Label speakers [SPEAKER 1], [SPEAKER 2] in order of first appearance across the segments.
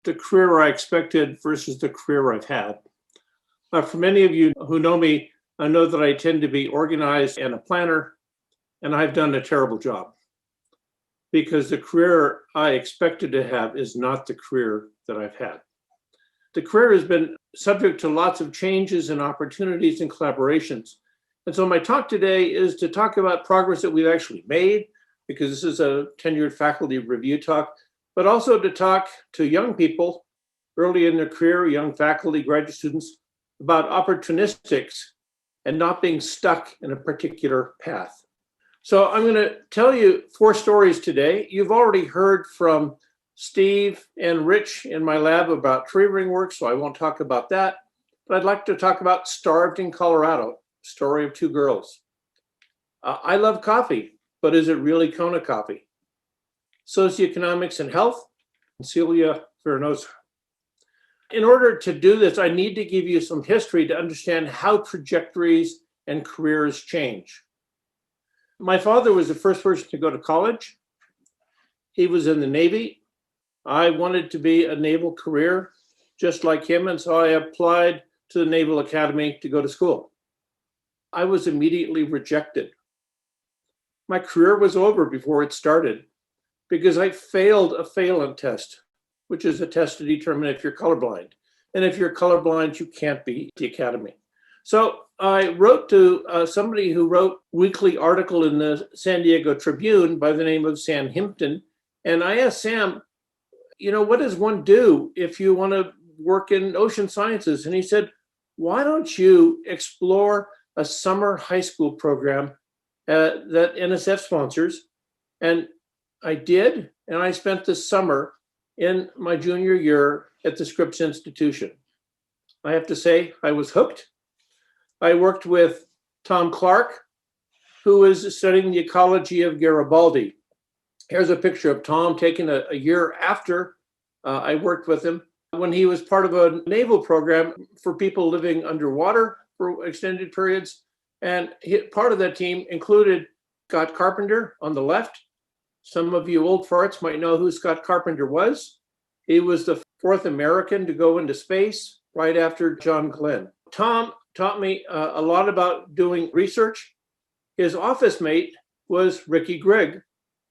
[SPEAKER 1] the career I expected versus the career I've had. For many of you who know me, I know that I tend to be organized and a planner, and I've done a terrible job because the career I expected to have is not the career that I've had. The career has been subject to lots of changes and opportunities and collaborations. And so my talk today is to talk about progress that we've actually made, because this is a tenured faculty review talk, but also to talk to young people early in their career, young faculty, graduate students, about opportunistics and not being stuck in a particular path. So I'm going to tell you 4 stories today. You've already heard from Steve and Rich in my lab about tree ring work, so I won't talk about that. But I'd like to talk about Starved in Colorado, story of 2 girls. I love coffee, but is it really Kona coffee? Socioeconomics and health, Celia Vernosa. In order to do this, I need to give you some history to understand how trajectories and careers change. My father was the first person to go to college. He was in the Navy. I wanted to be a naval career just like him, and so I applied to the Naval Academy to go to school. I was immediately rejected. My career was over before it started because I failed a Phelan test, which is a test to determine if you're colorblind. And if you're colorblind, you can't be at the academy. So I wrote to somebody who wrote a weekly article in the San Diego Tribune by the name of Sam Himpton. And I asked Sam, what does one do if you want to work in ocean sciences? And he said, why don't you explore a summer high school program that NSF sponsors? And I did, and I spent the summer in my junior year at the Scripps Institution. I have to say, I was hooked. I worked with Tom Clark, who was studying the ecology of Garibaldi. Here's a picture of Tom taken a year after I worked with him when he was part of a naval program for people living underwater for extended periods. And part of that team included Scott Carpenter on the left. Some of you old farts might know who Scott Carpenter was. He was the 4th American to go into space right after John Glenn. Tom taught me a lot about doing research. His office mate was Ricky Grigg,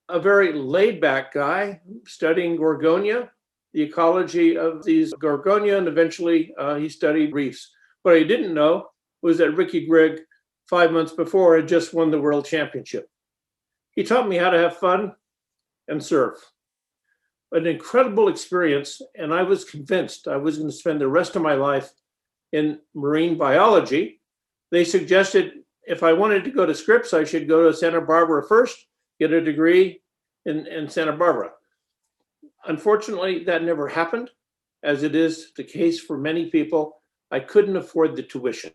[SPEAKER 1] a very laid-back guy studying Gorgonia, the ecology of these Gorgonia, and eventually he studied reefs. What I didn't know was that Ricky Grigg, 5 months before, had just won the world championship. He taught me how to have fun and surf. An incredible experience, and I was convinced I was going to spend the rest of my life in marine biology. They suggested if I wanted to go to Scripps, I should go to Santa Barbara first, get a degree in Santa Barbara. Unfortunately, that never happened, as it is the case for many people. I couldn't afford the tuition.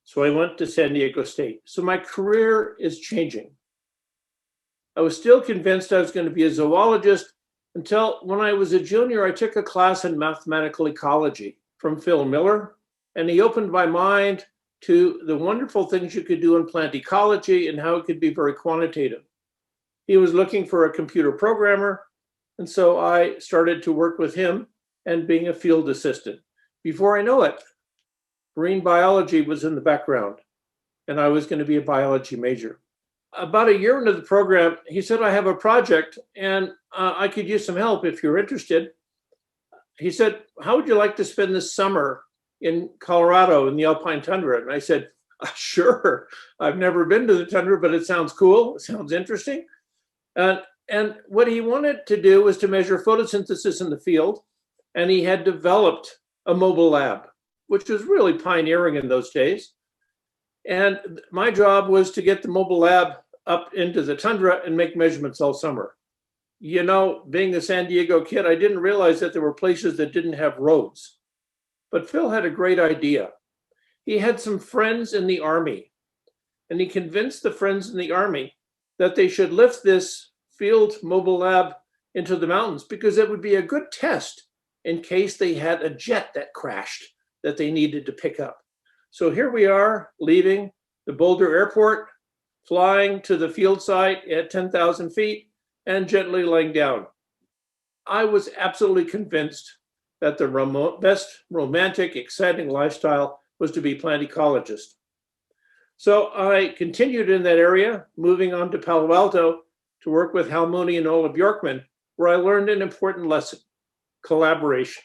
[SPEAKER 1] So I went to San Diego State. So my career is changing. I was still convinced I was going to be a zoologist until when I was a junior, I took a class in mathematical ecology from Phil Miller, and he opened my mind to the wonderful things you could do in plant ecology and how it could be very quantitative. He was looking for a computer programmer, and so I started to work with him and being a field assistant. Before I know it, marine biology was in the background, and I was going to be a biology major. About a year into the program, he said, I have a project and I could use some help if you're interested. He said, how would you like to spend this summer in Colorado in the alpine tundra? And I said, sure. I've never been to the tundra, but it sounds cool. It sounds interesting. And what he wanted to do was to measure photosynthesis in the field. And he had developed a mobile lab, which was really pioneering in those days. And my job was to get the mobile lab up into the tundra and make measurements all summer. Being a San Diego kid, I didn't realize that there were places that didn't have roads. But Phil had a great idea. He had some friends in the Army, and he convinced the friends in the Army that they should lift this field mobile lab into the mountains because it would be a good test in case they had a jet that crashed that they needed to pick up. So here we are leaving the Boulder Airport, flying to the field site at 10,000 feet and gently laying down. I was absolutely convinced that the best romantic, exciting lifestyle was to be plant ecologist. So I continued in that area, moving on to Palo Alto to work with Hal Mooney and Ola Bjorkman, where I learned an important lesson: collaboration.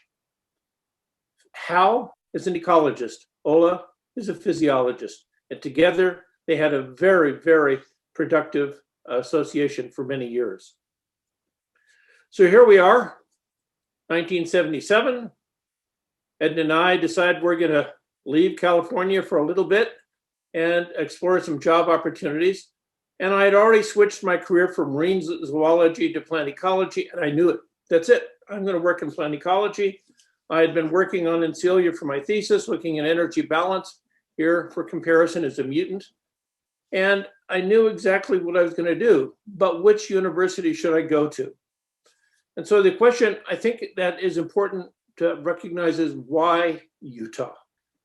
[SPEAKER 1] Hal is an ecologist, Ola is a physiologist, and together they had a very, very productive association for many years. So here we are, 1977. Ed and I decide we're going to leave California for a little bit and explore some job opportunities. And I had already switched my career from marine zoology to plant ecology, and I knew it. That's it. I'm going to work in plant ecology. I had been working on Encilia for my thesis, looking at energy balance. Here, for comparison, is a mutant. And I knew exactly what I was going to do, but which university should I go to? And so the question I think that is important to recognize is, why Utah?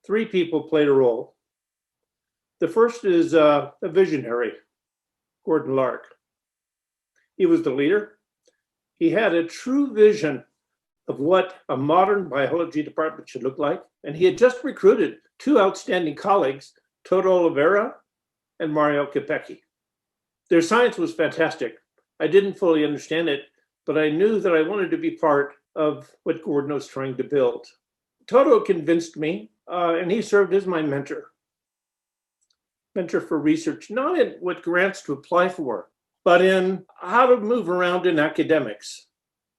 [SPEAKER 1] Three people played a role. The first is a visionary, Gordon Lark. He was the leader. He had a true vision of what a modern biology department should look like. And he had just recruited two outstanding colleagues, Toto Oliveira and Mario Capecchi. Their science was fantastic. I didn't fully understand it, but I knew that I wanted to be part of what Gordon was trying to build. Toto convinced me, and he served as my mentor for research, not in what grants to apply for, but in how to move around in academics.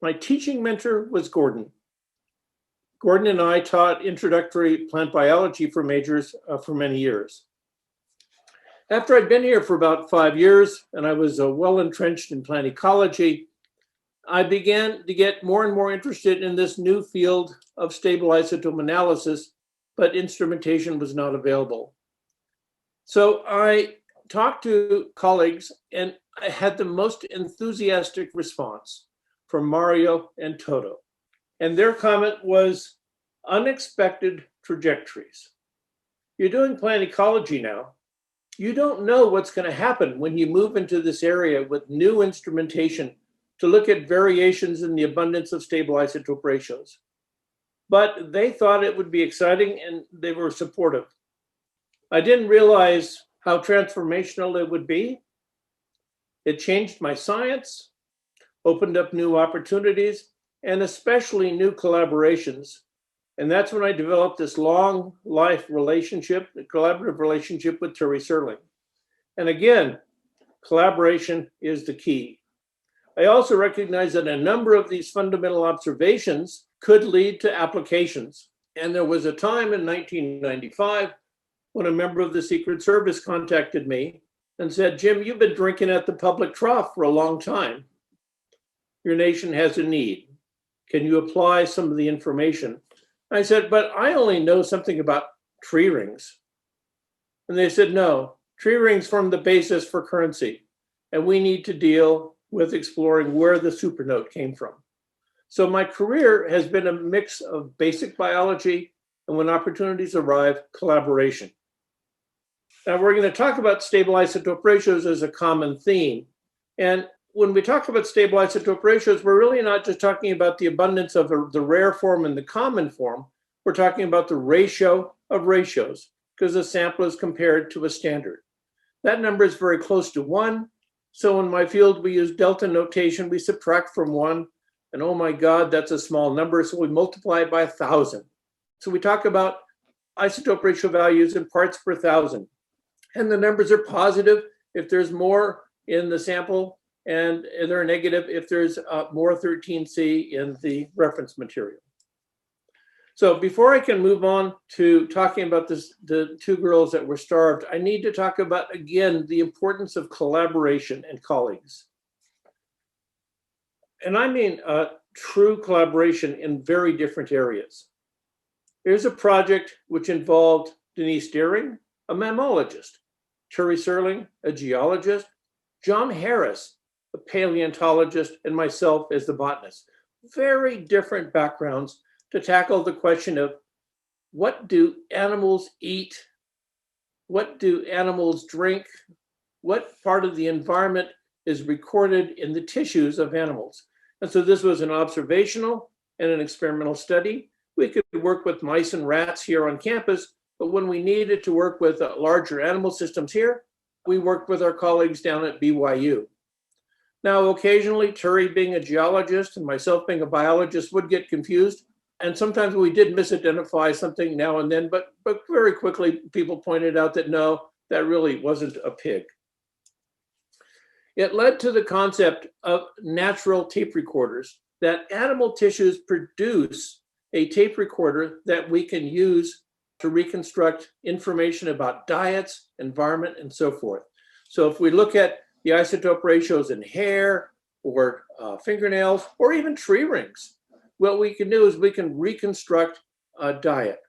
[SPEAKER 1] My teaching mentor was Gordon. Gordon and I taught introductory plant biology for majors for many years. After I'd been here for about 5 years and I was well entrenched in plant ecology, I began to get more and more interested in this new field of stable isotope analysis, but instrumentation was not available. So I talked to colleagues and I had the most enthusiastic response from Mario and Toto. And their comment was, unexpected trajectories. You're doing plant ecology now. You don't know what's going to happen when you move into this area with new instrumentation to look at variations in the abundance of stable isotope ratios. But they thought it would be exciting and they were supportive. I didn't realize how transformational it would be. It changed my science, opened up new opportunities, and especially new collaborations. And that's when I developed this long life relationship, a collaborative relationship with Terry Serling. And again, collaboration is the key. I also recognize that a number of these fundamental observations could lead to applications. And there was a time in 1995 when a member of the Secret Service contacted me and said, Jim, you've been drinking at the public trough for a long time. Your nation has a need. Can you apply some of the information? I said, but I only know something about tree rings. And they said, no, tree rings form the basis for currency. And we need to deal with exploring where the supernote came from. So my career has been a mix of basic biology and, when opportunities arrive, collaboration. Now we're going to talk about stable isotope ratios as a common theme. And when we talk about stable isotope ratios, we're really not just talking about the abundance of the rare form and the common form. We're talking about the ratio of ratios, because a sample is compared to a standard. That number is very close to 1. So in my field, we use delta notation. We subtract from 1. And oh my God, that's a small number. So we multiply it by 1,000. So we talk about isotope ratio values in parts per 1,000. And the numbers are positive if there's more in the sample, and they're negative if there's more 13C in the reference material. So before I can move on to talking about the two girls that were starved, I need to talk about, again, the importance of collaboration and colleagues. And I mean true collaboration in very different areas. Here's a project which involved Denise Deering, a mammologist, Terry Serling, a geologist, John Harris, a paleontologist, and myself as the botanist. Very different backgrounds to tackle the question of, what do animals eat? What do animals drink? What part of the environment is recorded in the tissues of animals? And so this was an observational and an experimental study. We could work with mice and rats here on campus, but when we needed to work with larger animal systems here, we worked with our colleagues down at BYU. Now, occasionally, Turi being a geologist and myself being a biologist would get confused. And sometimes we did misidentify something now and then, but very quickly people pointed out that no, that really wasn't a pig. It led to the concept of natural tape recorders, that animal tissues produce a tape recorder that we can use to reconstruct information about diets, environment, and so forth. So if we look at the isotope ratios in hair or fingernails or even tree rings, what we can do is we can reconstruct a diet.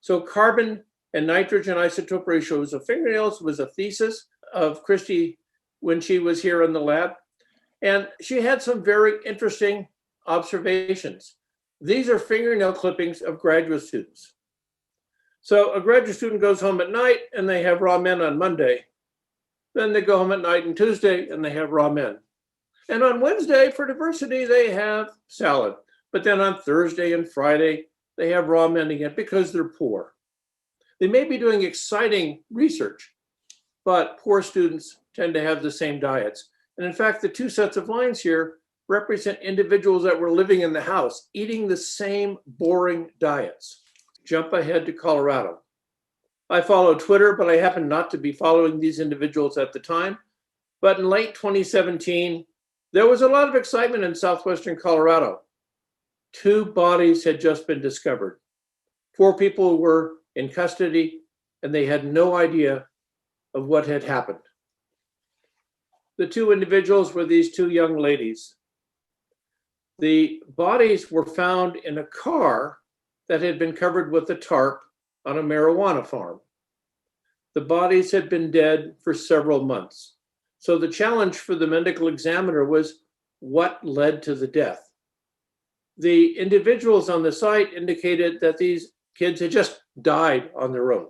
[SPEAKER 1] So carbon and nitrogen isotope ratios of fingernails was a thesis of Christy when she was here in the lab. And she had some very interesting observations. These are fingernail clippings of graduate students. So a graduate student goes home at night and they have raw men on Monday. Then they go home at night and Tuesday and they have raw men. And on Wednesday, for diversity, they have salad. But then on Thursday and Friday, they have raw men again because they're poor. They may be doing exciting research, but poor students tend to have the same diets. And in fact, the two sets of lines here represent individuals that were living in the house, eating the same boring diets. Jump ahead to Colorado. I follow Twitter, but I happen not to be following these individuals at the time. But in late 2017, there was a lot of excitement in southwestern Colorado. 2 bodies had just been discovered. 4 people were in custody, and they had no idea of what had happened. The 2 individuals were these 2 young ladies. The bodies were found in a car that had been covered with a tarp on a marijuana farm. The bodies had been dead for several months. So the challenge for the medical examiner was what led to the death. The individuals on the site indicated that these kids had just died on their own.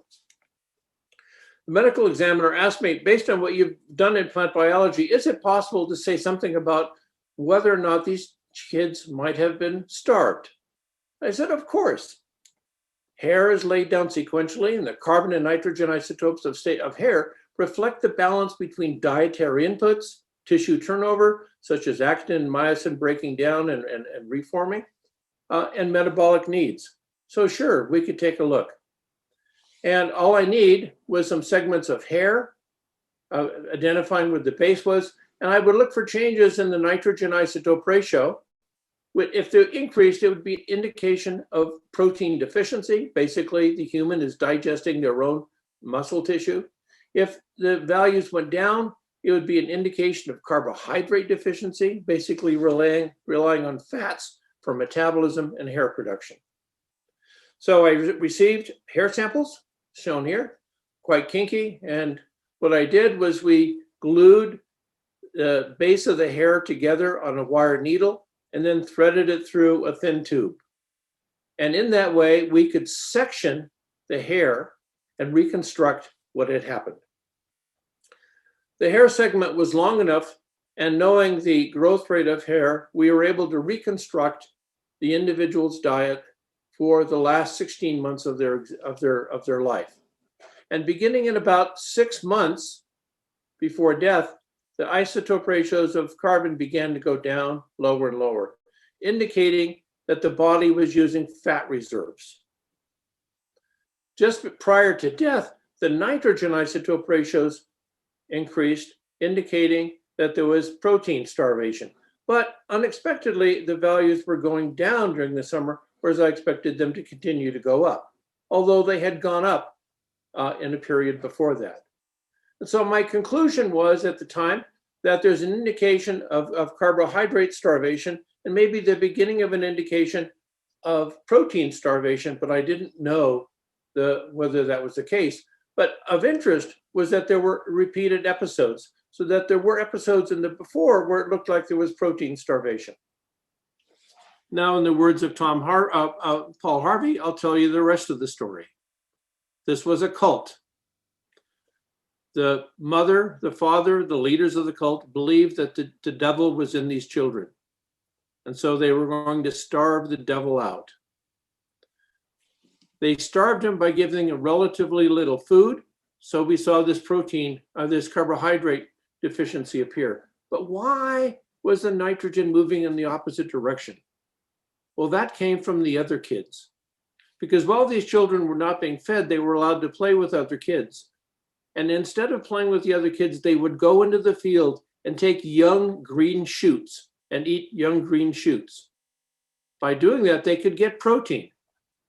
[SPEAKER 1] The medical examiner asked me, based on what you've done in plant biology, is it possible to say something about whether or not these kids might have been starved? I said, of course. Hair is laid down sequentially, and the carbon and nitrogen isotopes of hair reflect the balance between dietary inputs, tissue turnover, such as actin and myosin breaking down and reforming, and metabolic needs. So sure, we could take a look. And all I need was some segments of hair, identifying what the base was, and I would look for changes in the nitrogen isotope ratio. If they increased, it would be indication of protein deficiency. Basically, the human is digesting their own muscle tissue. If the values went down, it would be an indication of carbohydrate deficiency, basically relying on fats for metabolism and hair production. So I received hair samples, shown here, quite kinky. And what I did was we glued the base of the hair together on a wire needle and then threaded it through a thin tube. And in that way, we could section the hair and reconstruct what had happened. The hair segment was long enough, and knowing the growth rate of hair, we were able to reconstruct the individual's diet for the last 16 months of their life. And beginning in about 6 months before death, the isotope ratios of carbon began to go down lower and lower, indicating that the body was using fat reserves. Just prior to death, the nitrogen isotope ratios increased, indicating that there was protein starvation. But unexpectedly, the values were going down during the summer, whereas I expected them to continue to go up, although they had gone up in a period before that. And so my conclusion was at the time that there's an indication of carbohydrate starvation and maybe the beginning of an indication of protein starvation, but I didn't know whether that was the case. But of interest was that there were repeated episodes, so that there were episodes in the before where it looked like there was protein starvation. Now, in the words of Paul Harvey, I'll tell you the rest of the story. This was a cult. The mother, the father, the leaders of the cult believed that the devil was in these children. And so they were going to starve the devil out. They starved him by giving him relatively little food. So we saw this protein, this carbohydrate deficiency appear. But why was the nitrogen moving in the opposite direction? Well, that came from the other kids. Because while these children were not being fed, they were allowed to play with other kids. And instead of playing with the other kids, they would go into the field and take young green shoots and eat young green shoots. By doing that, they could get protein.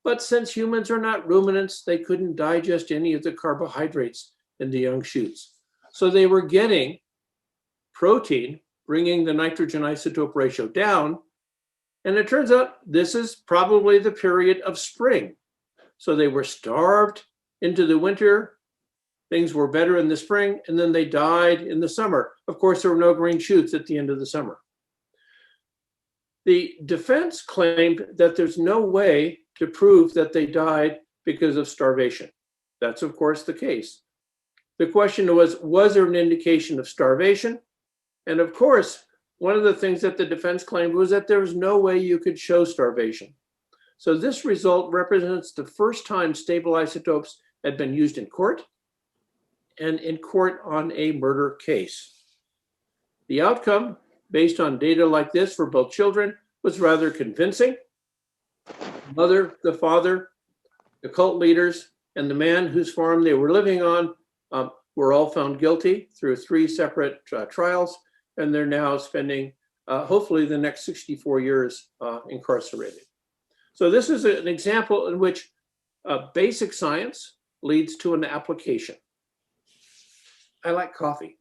[SPEAKER 1] But since humans are not ruminants, they couldn't digest any of the carbohydrates in the young shoots. So they were getting protein, bringing the nitrogen isotope ratio down. And it turns out this is probably the period of spring. So they were starved into the winter. Things were better in the spring, and then they died in the summer. Of course, there were no green shoots at the end of the summer. The defense claimed that there's no way to prove that they died because of starvation. That's, of course, the case. The question was there an indication of starvation? And of course, one of the things that the defense claimed was that there was no way you could show starvation. So this result represents the first time stable isotopes had been used in court, and in court on a murder case. The outcome, based on data like this for both children, was rather convincing. The mother, the father, the cult leaders, and the man whose farm they were living on were all found guilty through 3 separate trials, and they're now spending hopefully the next 64 years incarcerated. So this is an example in which basic science leads to an application. I like coffee.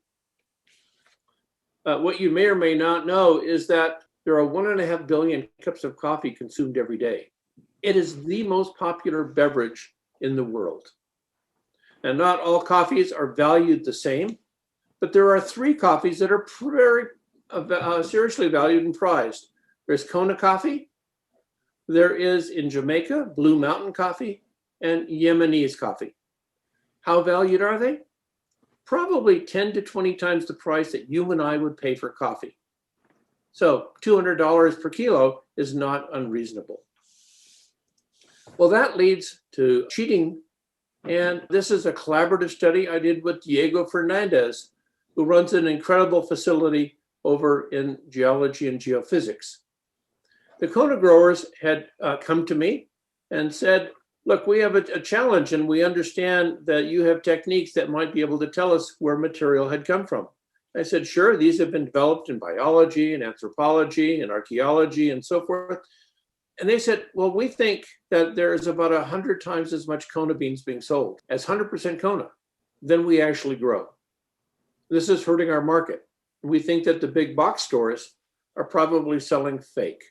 [SPEAKER 1] What you may or may not know is that there are 1.5 billion cups of coffee consumed every day. It is the most popular beverage in the world. And not all coffees are valued the same, but there are 3 coffees that are very seriously valued and prized. There's Kona coffee, there is in Jamaica, Blue Mountain coffee, and Yemenese coffee. How valued are they? Probably 10 to 20 times the price that you and I would pay for coffee. So $200 per kilo is not unreasonable. Well, that leads to cheating. And this is a collaborative study I did with Diego Fernandez, who runs an incredible facility over in geology and geophysics. The Kona growers had come to me and said, look, we have a challenge, and we understand that you have techniques that might be able to tell us where material had come from. I said, sure, these have been developed in biology and anthropology and archaeology and so forth. And they said, well, we think that there is about 100 times as much Kona beans being sold as 100% Kona than we actually grow. This is hurting our market. We think that the big box stores are probably selling fake.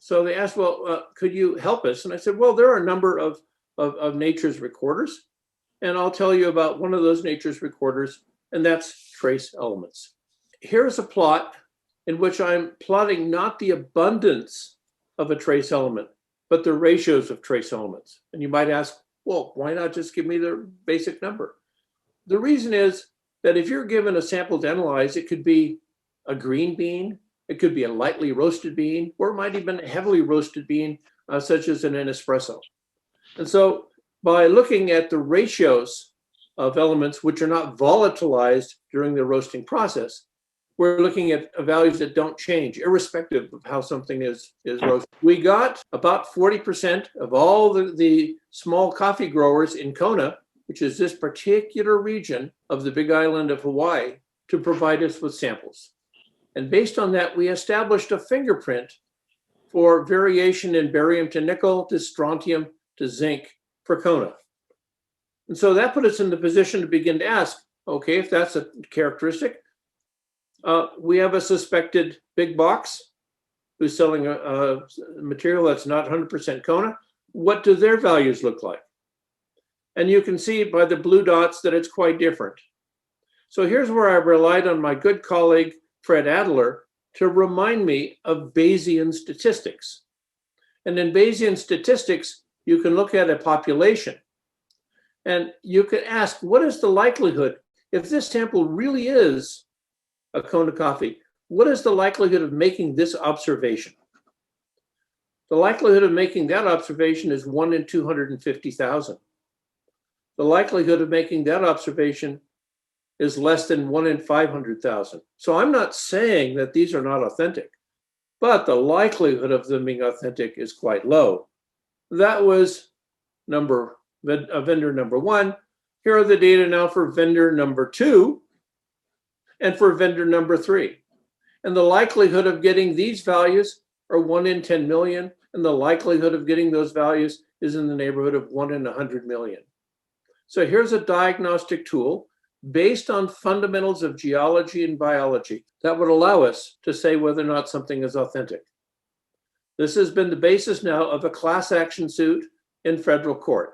[SPEAKER 1] So they asked, well, could you help us? And I said, well, there are a number of nature's recorders. And I'll tell you about one of those nature's recorders, and that's trace elements. Here's a plot in which I'm plotting not the abundance of a trace element, but the ratios of trace elements. And you might ask, well, why not just give me the basic number? The reason is that if you're given a sample to analyze, it could be a green bean, it could be a lightly roasted bean, or it might even be a heavily roasted bean, such as in an espresso. And so by looking at the ratios of elements which are not volatilized during the roasting process, we're looking at values that don't change, irrespective of how something is roasted. We got about 40% of all the small coffee growers in Kona, which is this particular region of the Big Island of Hawaii, to provide us with samples. And based on that, we established a fingerprint for variation in barium to nickel, to strontium, to zinc for Kona. And so that put us in the position to begin to ask, okay, if that's a characteristic, we have a suspected big box who's selling a material that's not 100% Kona. What do their values look like? And you can see by the blue dots that it's quite different. So here's where I relied on my good colleague, Fred Adler, to remind me of Bayesian statistics. And in Bayesian statistics, you can look at a population and you can ask, what is the likelihood, if this sample really is a Kona coffee, what is the likelihood of making this observation? The likelihood of making that observation is 1 in 250,000. The likelihood of making that observation is less than 1 in 500,000. So I'm not saying that these are not authentic, but the likelihood of them being authentic is quite low. That was vendor number 1. Here are the data now for vendor number 2 and for vendor number 3. And the likelihood of getting these values are 1 in 10 million, and the likelihood of getting those values is in the neighborhood of 1 in 100 million. So here's a diagnostic tool based on fundamentals of geology and biology that would allow us to say whether or not something is authentic. This has been the basis now of a class action suit in federal court.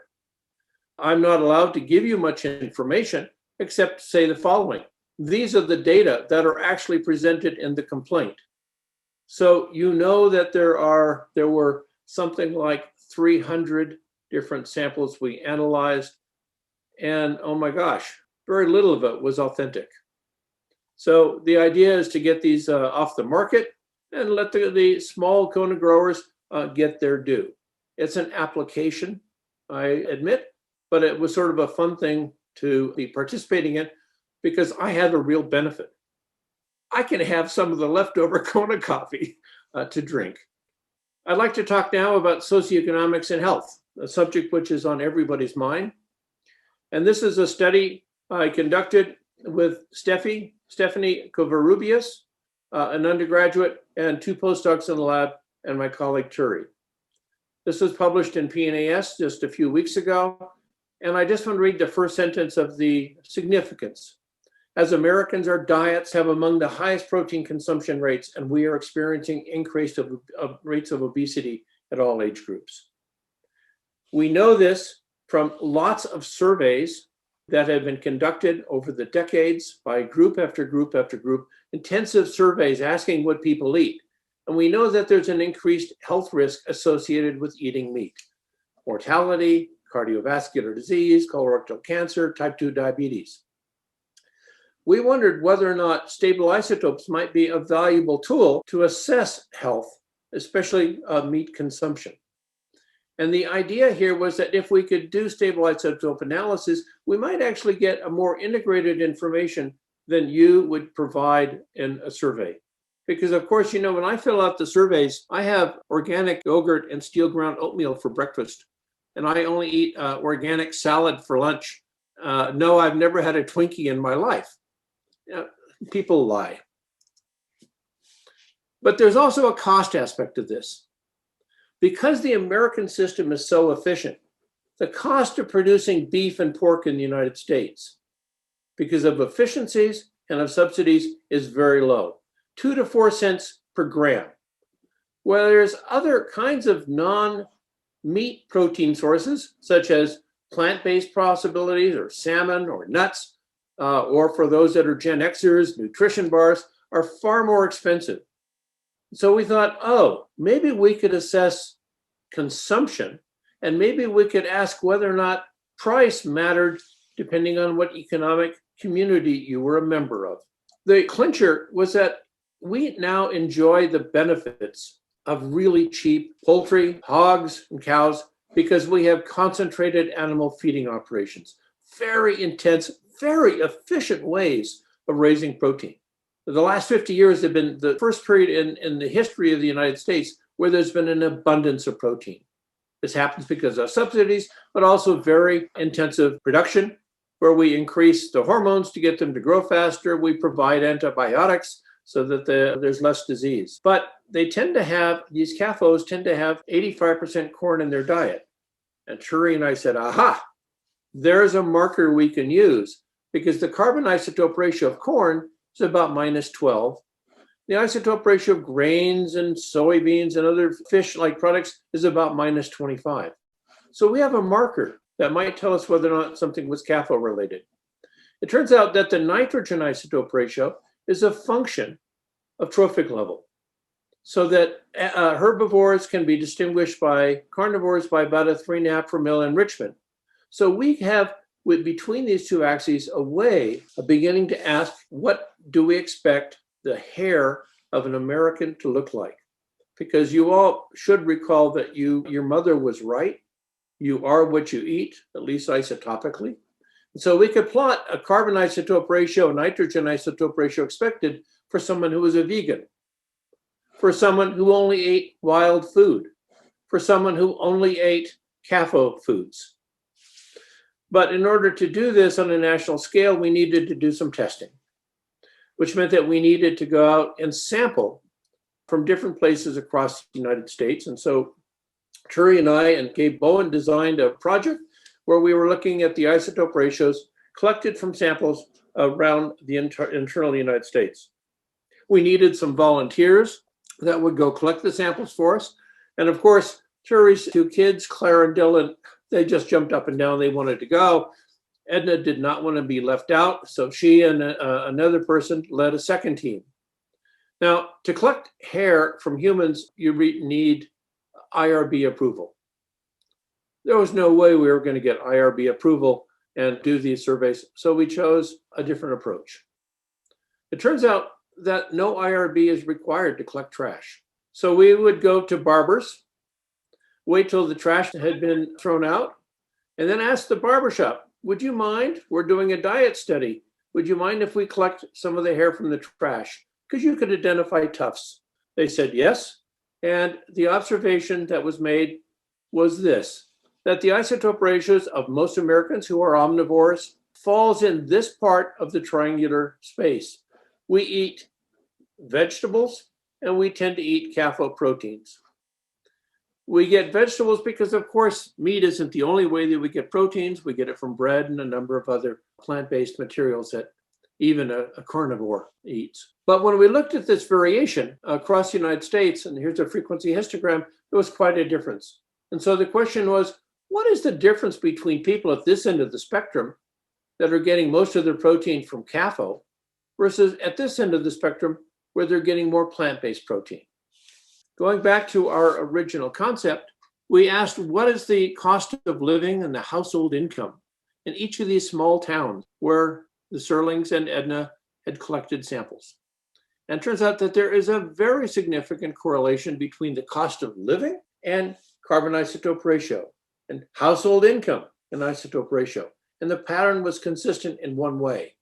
[SPEAKER 1] I'm not allowed to give you much information except to say the following. These are the data that are actually presented in the complaint. So you know that there were something like 300 different samples we analyzed, and oh my gosh, very little of it was authentic. So the idea is to get these off the market and let the small Kona growers get their due. It's an application, I admit, but it was sort of a fun thing to be participating in because I had a real benefit. I can have some of the leftover Kona coffee to drink. I'd like to talk now about socioeconomics and health, a subject which is on everybody's mind. And this is a study I conducted with Stephanie Covarrubias, an undergraduate, and 2 postdocs in the lab, and my colleague Turi. This was published in PNAS just a few weeks ago. And I just want to read the first sentence of the significance. As Americans, our diets have among the highest protein consumption rates, and we are experiencing increased rates of obesity at all age groups. We know this from lots of surveys that have been conducted over the decades by group after group after group, intensive surveys asking what people eat. And we know that there's an increased health risk associated with eating meat. Mortality, cardiovascular disease, colorectal cancer, type 2 diabetes. We wondered whether or not stable isotopes might be a valuable tool to assess health, especially meat consumption. And the idea here was that if we could do stable isotope analysis, we might actually get a more integrated information than you would provide in a survey. Because of course, you know, when I fill out the surveys, I have organic yogurt and steel ground oatmeal for breakfast. And I only eat organic salad for lunch. No, I've never had a Twinkie in my life. People lie. But there's also a cost aspect of this. Because the American system is so efficient, the cost of producing beef and pork in the United States, because of efficiencies and of subsidies, is very low, 2 to 4 cents per gram. Whereas other kinds of non-meat protein sources, such as plant-based possibilities or salmon or nuts, or for those that are Gen Xers, nutrition bars, are far more expensive. So we thought, oh, maybe we could assess consumption, and maybe we could ask whether or not price mattered depending on what economic community you were a member of. The clincher was that we now enjoy the benefits of really cheap poultry, hogs, and cows because we have concentrated animal feeding operations, very intense, very efficient ways of raising protein. The last 50 years have been the first period in the history of the United States where there's been an abundance of protein. This happens because of subsidies, but also very intensive production, where we increase the hormones to get them to grow faster. We provide antibiotics so that there's less disease. But they tend to have, these CAFOs tend to have 85% corn in their diet. And Turi and I said, aha, there's a marker we can use, because the carbon isotope ratio of corn is about -12. The isotope ratio of grains and soybeans and other fish-like products is about -25. So we have a marker that might tell us whether or not something was CAFO related. It turns out that the nitrogen isotope ratio is a function of trophic level, so that herbivores can be distinguished by carnivores by about a 3.5 per mil enrichment. So we have, between these two axes, a way of beginning to ask, what do we expect the hair of an American to look like. Because you all should recall that your mother was right. You are what you eat, at least isotopically. And so we could plot a carbon isotope ratio, nitrogen isotope ratio expected for someone who was a vegan, for someone who only ate wild food, for someone who only ate CAFO foods. But in order to do this on a national scale, we needed to do some testing, which meant that we needed to go out and sample from different places across the United States. And so Turi and I and Gabe Bowen designed a project where we were looking at the isotope ratios collected from samples around the internal United States. We needed some volunteers that would go collect the samples for us. And of course, Turi's two kids, Claire and Dylan, they just jumped up and down. They wanted to go. Edna did not want to be left out, so she and another person led a second team. Now, to collect hair from humans, you need IRB approval. There was no way we were going to get IRB approval and do these surveys, so we chose a different approach. It turns out that no IRB is required to collect trash. So we would go to barbers, wait till the trash had been thrown out, and then ask the barbershop, would you mind? We're doing a diet study. Would you mind if we collect some of the hair from the trash? Because you could identify tufts. They said yes. And the observation that was made was this, that the isotope ratios of most Americans who are omnivores falls in this part of the triangular space. We eat vegetables and we tend to eat CAFO proteins. We get vegetables because, of course, meat isn't the only way that we get proteins. We get it from bread and a number of other plant-based materials that even a carnivore eats. But when we looked at this variation across the United States, and here's a frequency histogram, there was quite a difference. And so the question was, what is the difference between people at this end of the spectrum that are getting most of their protein from CAFO versus at this end of the spectrum where they're getting more plant-based protein? Going back to our original concept, we asked what is the cost of living and the household income in each of these small towns where the Serlings and Edna had collected samples. And it turns out that there is a very significant correlation between the cost of living and carbon isotope ratio and household income and isotope ratio. And the pattern was consistent in one way.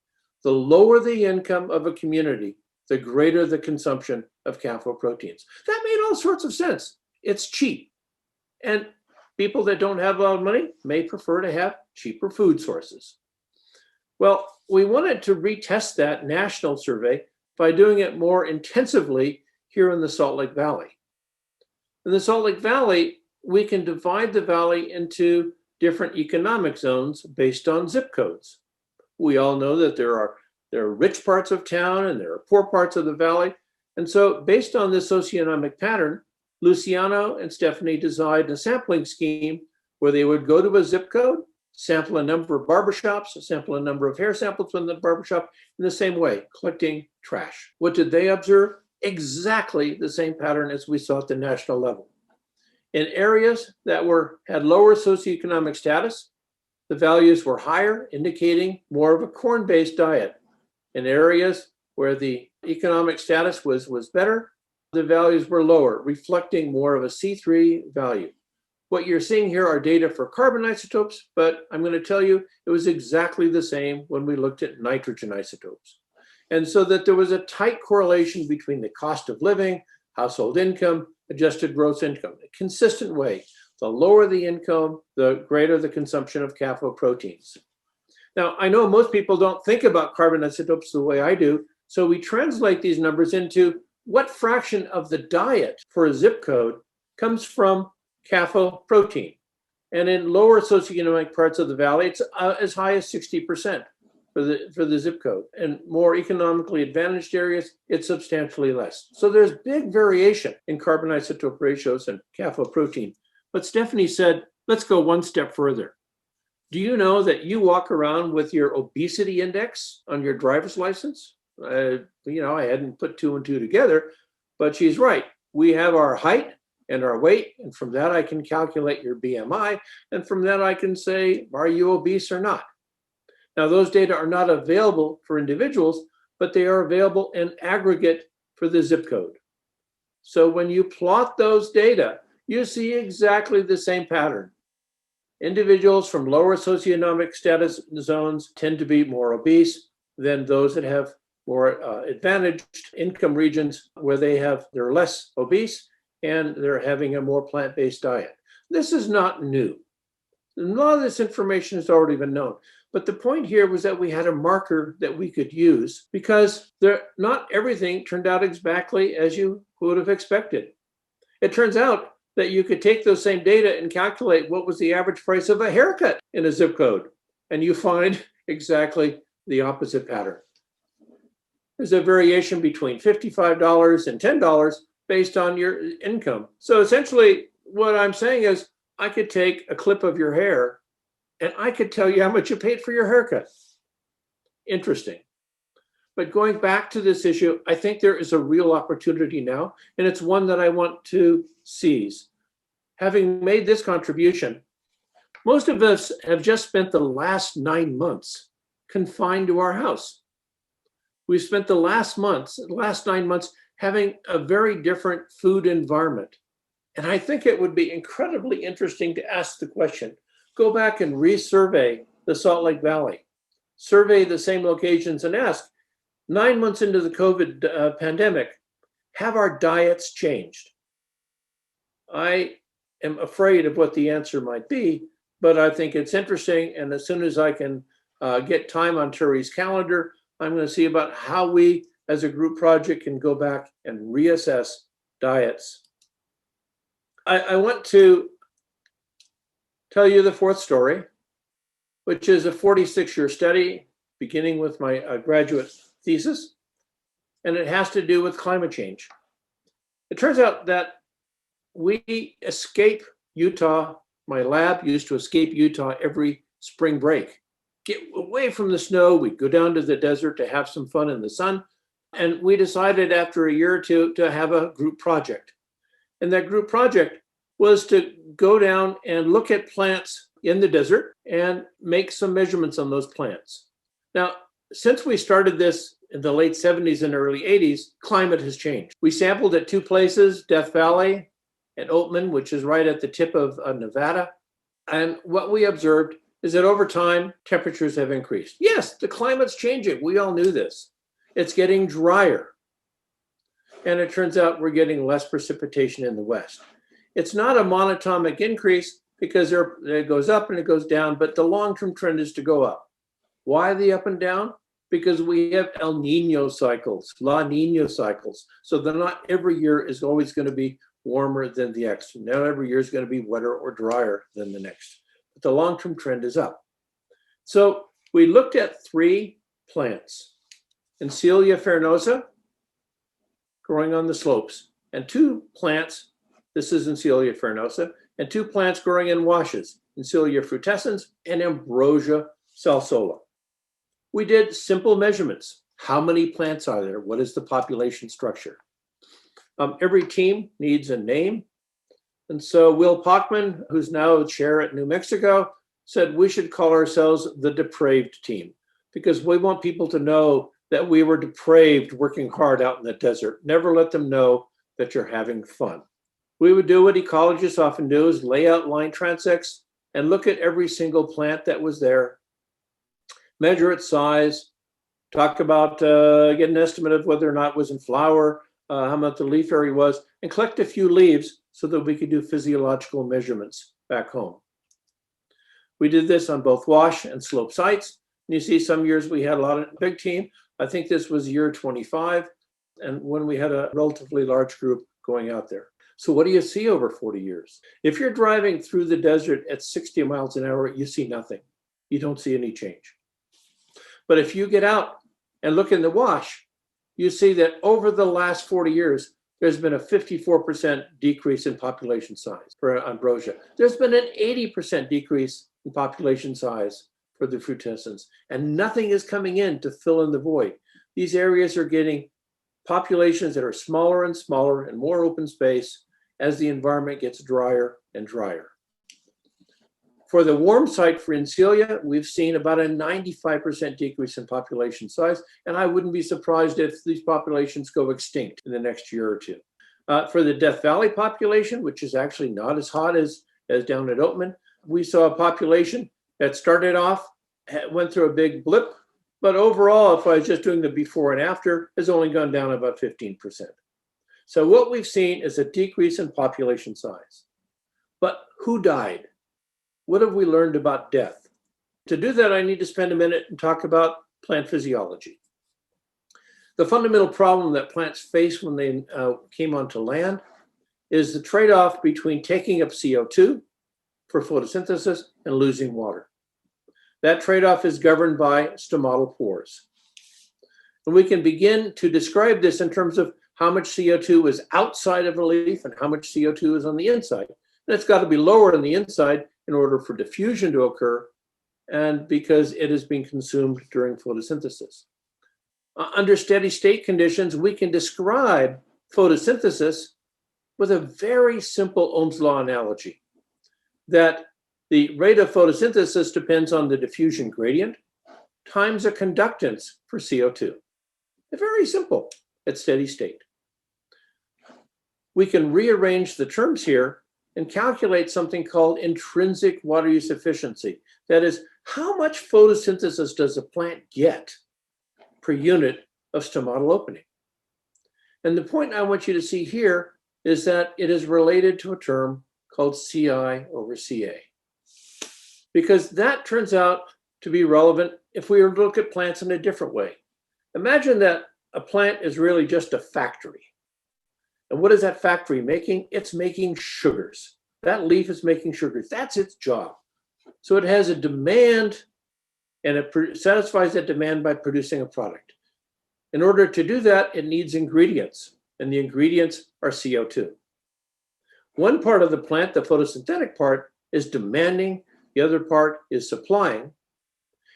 [SPEAKER 1] The lower the income of a community, the greater the consumption of CAFO proteins. That made all sorts of sense. It's cheap. And people that don't have a lot of money may prefer to have cheaper food sources. Well, we wanted to retest that national survey by doing it more intensively here in the Salt Lake Valley. In the Salt Lake Valley, we can divide the valley into different economic zones based on zip codes. We all know that there are rich parts of town and there are poor parts of the valley. And so based on this socioeconomic pattern, Luciano and Stephanie designed a sampling scheme where they would go to a zip code, sample a number of barbershops, sample a number of hair samples from the barbershop in the same way, collecting trash. What did they observe? Exactly the same pattern as we saw at the national level. In areas that had lower socioeconomic status, the values were higher, indicating more of a corn-based diet. In areas where the economic status was better, the values were lower, reflecting more of a C3 value. What you're seeing here are data for carbon isotopes, but I'm going to tell you it was exactly the same when we looked at nitrogen isotopes. And so that there was a tight correlation between the cost of living, household income, adjusted gross income, a consistent way. The lower the income, the greater the consumption of CAFO proteins. Now, I know most people don't think about carbon isotopes the way I do, so we translate these numbers into what fraction of the diet for a zip code comes from CAFO protein. And in lower socioeconomic parts of the valley, it's as high as 60% for the zip code. And more economically advantaged areas, it's substantially less. So there's big variation in carbon isotope ratios and CAFO protein. But Stephanie said, let's go one step further. Do you know that you walk around with your obesity index on your driver's license? I hadn't put two and two together, but she's right. We have our height and our weight, and from that I can calculate your BMI, and from that I can say, are you obese or not? Now, those data are not available for individuals, but they are available in aggregate for the zip code. So when you plot those data, you see exactly the same pattern. Individuals from lower socioeconomic status zones tend to be more obese than those that have more advantaged income regions where they're less obese and they're having a more plant-based diet. This is not new. A lot of this information has already been known. But the point here was that we had a marker that we could use because not everything turned out exactly as you would have expected. It turns out that you could take those same data and calculate what was the average price of a haircut in a zip code, and you find exactly the opposite pattern. There's a variation between $55 and $10 based on your income. So essentially, what I'm saying is I could take a clip of your hair and I could tell you how much you paid for your haircut. Interesting. But going back to this issue, I think there is a real opportunity now, and it's one that I want to seize. Having made this contribution, most of us have just spent the last 9 months confined to our house. We've spent the last 9 months having a very different food environment. And I think it would be incredibly interesting to ask the question, go back and resurvey the Salt Lake Valley, survey the same locations and ask, 9 months into the COVID pandemic, have our diets changed? I am afraid of what the answer might be, but I think it's interesting. And as soon as I can get time on Terry's calendar, I'm going to see about how we as a group project can go back and reassess diets. I want to tell you the fourth story, which is a 46-year study beginning with my graduate thesis, and it has to do with climate change. It turns out that we escape Utah. My lab used to escape Utah every spring break. Get away from the snow, we'd go down to the desert to have some fun in the sun, and we decided after a year or two to have a group project. And that group project was to go down and look at plants in the desert and make some measurements on those plants. Now, since we started this in the late 70s and early 80s, climate has changed. We sampled at 2 places, Death Valley and Oatman, which is right at the tip of Nevada. And what we observed is that over time, temperatures have increased. Yes, the climate's changing. We all knew this. It's getting drier. And it turns out we're getting less precipitation in the West. It's not a monatomic increase because it goes up and it goes down, but the long-term trend is to go up. Why the up and down? Because we have El Nino cycles, La Nina cycles. So that not every year is always going to be warmer than the next. Not every year is going to be wetter or drier than the next. But the long-term trend is up. So we looked at 3 plants, Encilia farinosa, growing on the slopes, and 2 plants, this is Encilia farinosa, and 2 plants growing in washes, Encilia frutescens and Ambrosia salsola. We did simple measurements. How many plants are there? What is the population structure? Every team needs a name. And so Will Pockman, who's now chair at New Mexico, said we should call ourselves the depraved team because we want people to know that we were depraved working hard out in the desert. Never let them know that you're having fun. We would do what ecologists often do is lay out line transects and look at every single plant that was there, measure its size, talk about, get an estimate of whether or not it was in flower, how much the leaf area was, and collect a few leaves so that we could do physiological measurements back home. We did this on both wash and slope sites. And you see some years we had a lot of big team. I think this was year 25, and when we had a relatively large group going out there. So what do you see over 40 years? If you're driving through the desert at 60 miles an hour, you see nothing. You don't see any change. But if you get out and look in the wash, you see that over the last 40 years, there's been a 54% decrease in population size for ambrosia. There's been an 80% decrease in population size for the frutescens, and nothing is coming in to fill in the void. These areas are getting populations that are smaller and smaller and more open space as the environment gets drier and drier. For the warm site for Encilia, we've seen about a 95% decrease in population size, and I wouldn't be surprised if these populations go extinct in the next year or two. For the Death Valley population, which is actually not as hot as down at Oatman, we saw a population that started off, went through a big blip, but overall, if I was just doing the before and after, has only gone down about 15%. So what we've seen is a decrease in population size. But who died? What have we learned about death? To do that, I need to spend a minute and talk about plant physiology. The fundamental problem that plants face when they came onto land is the trade-off between taking up CO2 for photosynthesis and losing water. That trade-off is governed by stomatal pores. And we can begin to describe this in terms of how much CO2 is outside of a leaf and how much CO2 is on the inside. And it's got to be lower on the inside in order for diffusion to occur, and because it is being consumed during photosynthesis. Under steady state conditions, we can describe photosynthesis with a very simple Ohm's law analogy, that the rate of photosynthesis depends on the diffusion gradient times a conductance for CO2. It's very simple at steady state. We can rearrange the terms here and calculate something called intrinsic water use efficiency. That is, how much photosynthesis does a plant get per unit of stomatal opening? And the point I want you to see here is that it is related to a term called CI over CA. Because that turns out to be relevant if we were to look at plants in a different way. Imagine that a plant is really just a factory. And what is that factory making? It's making sugars. That leaf is making sugars. That's its job. So it has a demand, and it satisfies that demand by producing a product. In order to do that, it needs ingredients, and the ingredients are CO2. One part of the plant, the photosynthetic part, is demanding. The other part is supplying.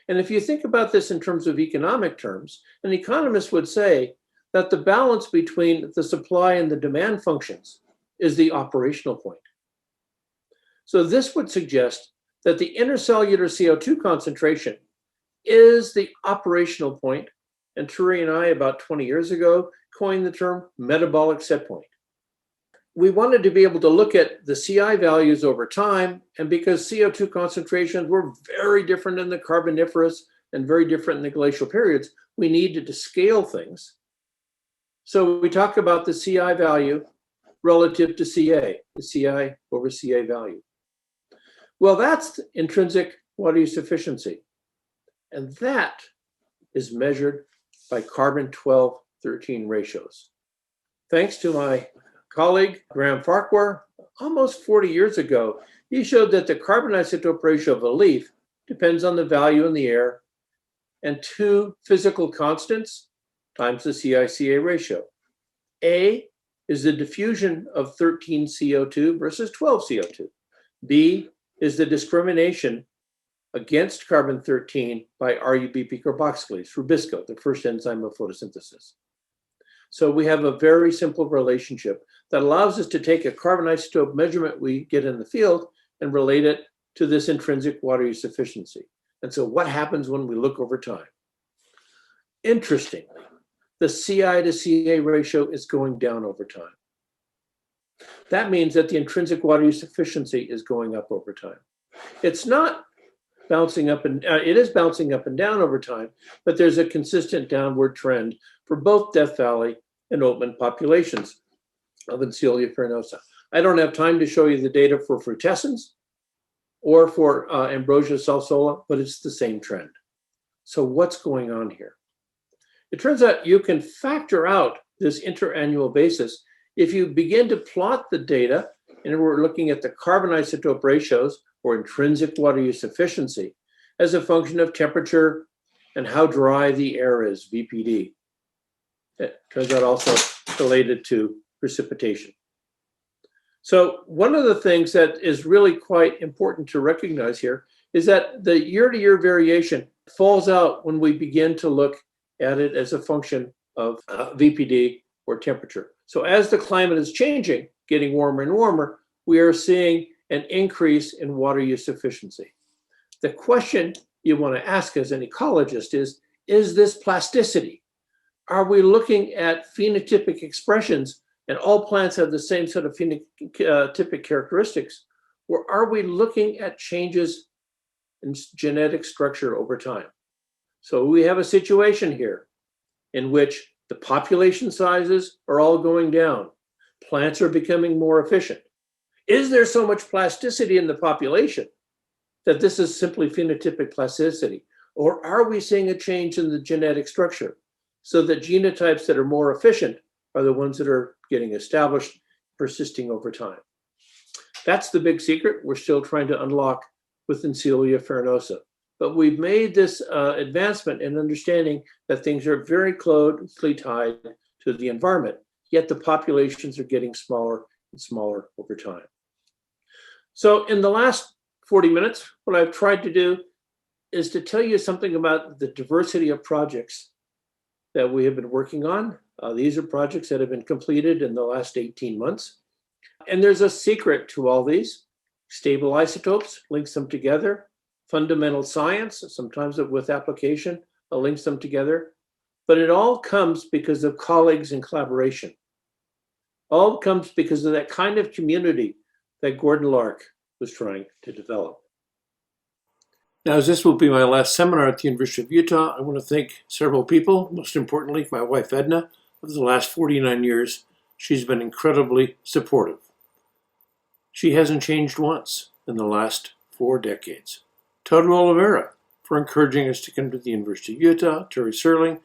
[SPEAKER 1] And if you think about this in terms of economic terms, an economist would say that the balance between the supply and the demand functions is the operational point. So this would suggest that the intercellular CO2 concentration is the operational point, and Turi and I, about 20 years ago, coined the term metabolic set point. We wanted to be able to look at the CI values over time, and because CO2 concentrations were very different in the Carboniferous and very different in the glacial periods, we needed to scale things. So we talk about the CI value relative to CA, the CI over CA value. Well, that's intrinsic water use efficiency. And that is measured by carbon-12-13 ratios. Thanks to my colleague, Graham Farquhar, almost 40 years ago, he showed that the carbon isotope ratio of a leaf depends on the value in the air and two physical constants times the CI-CA ratio. A is the diffusion of 13 CO2 versus 12 CO2. B is the discrimination against carbon-13 by RUBP carboxylase, rubisco, the first enzyme of photosynthesis. So we have a very simple relationship that allows us to take a carbon isotope measurement we get in the field and relate it to this intrinsic water use efficiency. And so what happens when we look over time? Interestingly, the CI to CA ratio is going down over time. That means that the intrinsic water use efficiency is going up over time. It's not bouncing up and it is bouncing up and down over time, but there's a consistent downward trend for both Death Valley and Oatman populations of Encilia farinosa. I don't have time to show you the data for frutescens or for Ambrosia salsola, but it's the same trend. So what's going on here? It turns out you can factor out this interannual basis if you begin to plot the data, and we're looking at the carbon isotope ratios or intrinsic water use efficiency as a function of temperature and how dry the air is, VPD. It turns out also related to precipitation. So one of the things that is really quite important to recognize here is that the year-to-year variation falls out when we begin to look at it as a function of VPD or temperature. So as the climate is changing, getting warmer and warmer, we are seeing an increase in water use efficiency. The question you want to ask as an ecologist is this plasticity? Are we looking at phenotypic expressions and all plants have the same set of phenotypic characteristics? Or are we looking at changes in genetic structure over time? So we have a situation here in which the population sizes are all going down. Plants are becoming more efficient. Is there so much plasticity in the population that this is simply phenotypic plasticity? Or are we seeing a change in the genetic structure so that genotypes that are more efficient are the ones that are getting established, persisting over time? That's the big secret we're still trying to unlock with Encielia farinosa. But we've made this advancement in understanding that things are very closely tied to the environment, yet the populations are getting smaller and smaller over time. So in the last 40 minutes, what I've tried to do is to tell you something about the diversity of projects that we have been working on. These are projects that have been completed in the last 18 months. And there's a secret to all these. Stable isotopes links them together. Fundamental science, sometimes with application, links them together. But it all comes because of colleagues and collaboration. All comes because of that kind of community that Gordon Lark was trying to develop. Now, as this will be my last seminar at the University of Utah, I want to thank several people, most importantly, my wife Edna. Over the last 49 years, she's been incredibly supportive. She hasn't changed once in the last 4 decades. Todd Oliveira for encouraging us to come to the University of Utah. Terry Serling,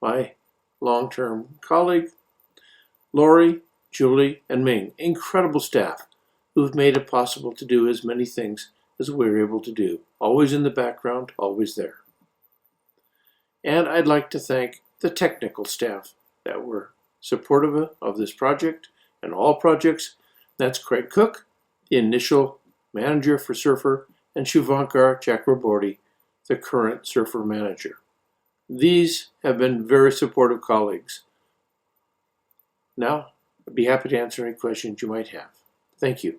[SPEAKER 1] my long-term colleague. Lori, Julie, and Ming, incredible staff who've made it possible to do as many things as we were able to do. Always in the background, always there. And I'd like to thank the technical staff that were supportive of this project and all projects. That's Craig Cook, the initial manager for Surfer, and Shubhankar Chakraborty, the current Surfer manager. These have been very supportive colleagues. Now, I'd be happy to answer any questions you might have. Thank you.